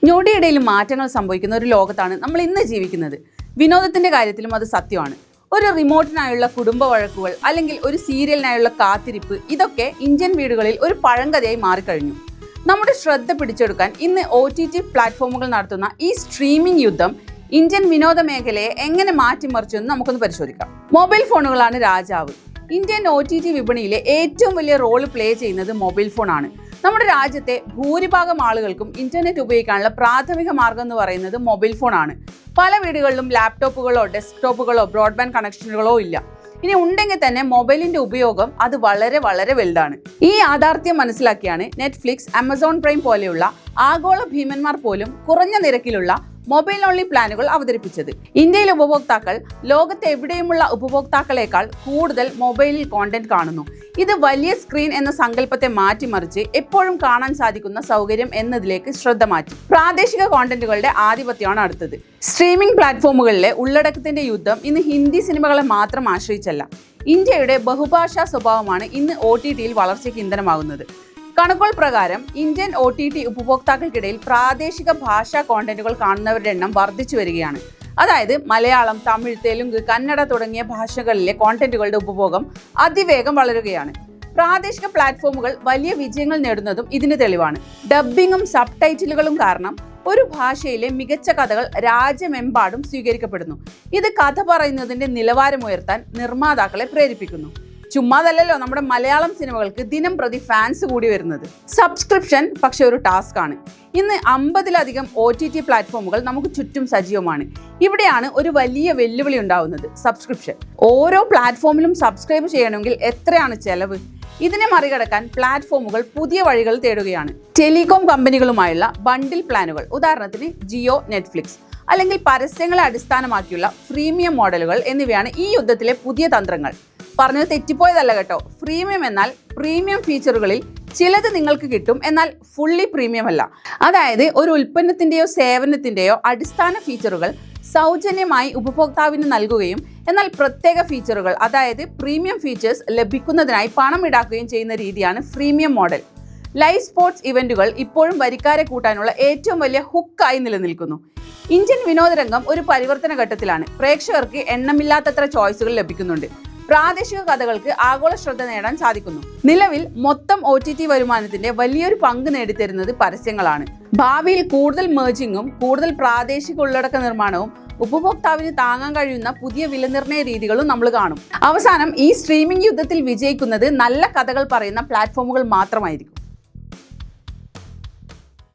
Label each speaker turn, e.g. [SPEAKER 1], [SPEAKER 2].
[SPEAKER 1] ഞൊടിയിടയിൽ മാറ്റങ്ങൾ സംഭവിക്കുന്ന ഒരു ലോകത്താണ് നമ്മൾ ഇന്ന് ജീവിക്കുന്നത്. വിനോദത്തിന്റെ കാര്യത്തിലും അത് സത്യമാണ്. ഒരു റിമോട്ടിനായുള്ള കുടുംബ വഴക്കുകൾ അല്ലെങ്കിൽ ഒരു സീരിയലിനായുള്ള കാത്തിരിപ്പ്, ഇതൊക്കെ ഇന്ത്യൻ വീടുകളിൽ ഒരു പഴങ്കഥയായി മാറിക്കഴിഞ്ഞു. നമ്മുടെ ശ്രദ്ധ പിടിച്ചെടുക്കാൻ ഇന്ന് OTT പ്ലാറ്റ്ഫോമുകൾ നടത്തുന്ന ഈ സ്ട്രീമിംഗ് യുദ്ധം ഇന്ത്യൻ വിനോദ മേഖലയെ എങ്ങനെ മാറ്റിമറിച്ചു എന്ന് നമുക്കൊന്ന് പരിശോധിക്കാം. മൊബൈൽ ഫോണുകളാണ് രാജാവ്. ഇന്ത്യൻ OTT വിപണിയിലെ ഏറ്റവും വലിയ റോള് പ്ലേ ചെയ്യുന്നത് മൊബൈൽ ഫോണാണ്. നമ്മുടെ രാജ്യത്തെ ഭൂരിഭാഗം ആളുകൾക്കും ഇന്റർനെറ്റ് ഉപയോഗിക്കാനുള്ള പ്രാഥമിക മാർഗം എന്ന് പറയുന്നത് മൊബൈൽ ഫോണാണ്. പല വീടുകളിലും ലാപ്ടോപ്പുകളോ ഡെസ്ക്ടോപ്പുകളോ ബ്രോഡ്ബാൻഡ് കണക്ഷനുകളോ ഇല്ല. ഇനി ഉണ്ടെങ്കിൽ തന്നെ മൊബൈലിന്റെ ഉപയോഗം അത് വളരെ വലുതാണ്. ഈ യാഥാർത്ഥ്യം മനസ്സിലാക്കിയാണ് നെറ്റ്ഫ്ലിക്സ്, ആമസോൺ പ്രൈം പോലെയുള്ള ആഗോള ഭീമന്മാർ പോലും കുറഞ്ഞ നിരക്കിലുള്ള മൊബൈൽ ഓൺലി പ്ലാനുകൾ അവതരിപ്പിച്ചത്. ഇന്ത്യയിലെ ഉപഭോക്താക്കൾ ലോകത്തെ എവിടെയുമുള്ള ഉപഭോക്താക്കളെക്കാൾ കൂടുതൽ മൊബൈലിൽ കോണ്ടന്റ് കാണുന്നു. ഇത് വലിയ സ്ക്രീൻ എന്ന സങ്കല്പത്തെ മാറ്റിമറിച്ച് എപ്പോഴും കാണാൻ സാധിക്കുന്ന സൗകര്യം എന്നതിലേക്ക് ശ്രദ്ധ മാറ്റി. പ്രാദേശിക കോണ്ടന്റുകളുടെ ആധിപത്യമാണ് അടുത്തത്. സ്ട്രീമിംഗ് പ്ലാറ്റ്ഫോമുകളിലെ ഉള്ളടക്കത്തിന്റെ യുദ്ധം ഇന്ന് ഹിന്ദി സിനിമകളെ മാത്രം ആശ്രയിച്ചല്ല. ഇന്ത്യയുടെ ബഹുഭാഷാ സ്വഭാവമാണ് ഇന്ന് OTTയിൽ വളർച്ചയ്ക്ക് ഇന്ധനമാകുന്നത്. കണക്കുകൾ പ്രകാരം ഇന്ത്യൻ OTT ഉപഭോക്താക്കൾക്കിടയിൽ പ്രാദേശിക ഭാഷാ കോണ്ടന്റുകൾ കാണുന്നവരുടെ എണ്ണം വർദ്ധിച്ചു വരികയാണ്. അതായത് മലയാളം, തമിഴ്, തെലുങ്ക്, കന്നഡ തുടങ്ങിയ ഭാഷകളിലെ കോണ്ടന്റുകളുടെ ഉപഭോഗം അതിവേഗം വളരുകയാണ്. പ്രാദേശിക പ്ലാറ്റ്ഫോമുകൾ വലിയ വിജയങ്ങൾ നേടുന്നതും ഇതിന് തെളിവാണ്. ഡബ്ബിങ്ങും സബ് ടൈറ്റിലുകളും കാരണം ഒരു ഭാഷയിലെ മികച്ച കഥകൾ രാജ്യമെമ്പാടും സ്വീകരിക്കപ്പെടുന്നു. ഇത് കഥ പറയുന്നതിന്റെ നിലവാരമുയർത്താൻ നിർമ്മാതാക്കളെ പ്രേരിപ്പിക്കുന്നു. ചുമ്മാതല്ലല്ലോ നമ്മുടെ മലയാളം സിനിമകൾക്ക് ദിനം പ്രതി ഫാൻസ് കൂടി വരുന്നത്. സബ്സ്ക്രിപ്ഷൻ പക്ഷെ ഒരു ടാസ്ക് ആണ്. ഇന്ന് 50-ലധികം OTT പ്ലാറ്റ്ഫോമുകൾ നമുക്ക് ചുറ്റും സജീവമാണ്. ഇവിടെയാണ് ഒരു വലിയ വെല്ലുവിളി ഉണ്ടാവുന്നത്: സബ്സ്ക്രിപ്ഷൻ. ഓരോ പ്ലാറ്റ്ഫോമിലും സബ്സ്ക്രൈബ് ചെയ്യണമെങ്കിൽ എത്രയാണ് ചെലവ്? ഇതിനെ മറികടക്കാൻ പ്ലാറ്റ്ഫോമുകൾ പുതിയ വഴികൾ തേടുകയാണ്. ടെലികോം കമ്പനികളുമായുള്ള ബണ്ടിൽ പ്ലാനുകൾ, ഉദാഹരണത്തിന് ജിയോ, നെറ്റ്ഫ്ലിക്സ്, അല്ലെങ്കിൽ പരസ്യങ്ങളെ അടിസ്ഥാനമാക്കിയുള്ള ഫ്രീമിയം മോഡലുകൾ എന്നിവയാണ് ഈ യുദ്ധത്തിലെ പുതിയ തന്ത്രങ്ങൾ. പറഞ്ഞത് തെറ്റിപ്പോയതല്ല കേട്ടോ. ഫ്രീമിയം എന്നാൽ പ്രീമിയം ഫീച്ചറുകളിൽ ചിലത് നിങ്ങൾക്ക് കിട്ടും, എന്നാൽ ഫുള്ളി പ്രീമിയം അല്ല. അതായത് ഒരു ഉൽപ്പന്നത്തിന്റെയോ സേവനത്തിന്റെയോ അടിസ്ഥാന ഫീച്ചറുകൾ സൗജന്യമായി ഉപഭോക്താവിന് നൽകുകയും എന്നാൽ പ്രത്യേക ഫീച്ചറുകൾ, അതായത് പ്രീമിയം ഫീച്ചേഴ്സ് ലഭിക്കുന്നതിനായി പണം ഈടാക്കുകയും ചെയ്യുന്ന രീതിയാണ് ഫ്രീമിയം മോഡൽ. ലൈവ് സ്പോർട്സ് ഇവന്റുകൾ ഇപ്പോഴും വരിക്കാരെ കൂട്ടാനുള്ള ഏറ്റവും വലിയ ഹുക്കായി നിലനിൽക്കുന്നു. ഇന്ത്യൻ വിനോദരംഗം ഒരു പരിവർത്തന ഘട്ടത്തിലാണ്. പ്രേക്ഷകർക്ക് എണ്ണമില്ലാത്തത്ര ചോയ്സുകൾ ലഭിക്കുന്നുണ്ട്. പ്രാദേശിക കഥകൾക്ക് ആഗോള ശ്രദ്ധ നേടാൻ സാധിക്കുന്നു. നിലവിൽ മൊത്തം OTT വരുമാനത്തിന്റെ വലിയൊരു പങ്ക് നേടിത്തരുന്നത് പരസ്യങ്ങളാണ്. ഭാവിയിൽ കൂടുതൽ മെർജിങ്ങും കൂടുതൽ പ്രാദേശിക ഉള്ളടക്ക നിർമ്മാണവും ഉപഭോക്താവിന് താങ്ങാൻ കഴിയുന്ന പുതിയ വിലനിർണ്ണയ രീതികളും നമ്മൾ കാണും. അവസാനം ഈ സ്ട്രീമിംഗ് യുദ്ധത്തിൽ വിജയിക്കുന്നത് നല്ല കഥകൾ പറയുന്ന പ്ലാറ്റ്ഫോമുകൾ മാത്രമായിരിക്കും.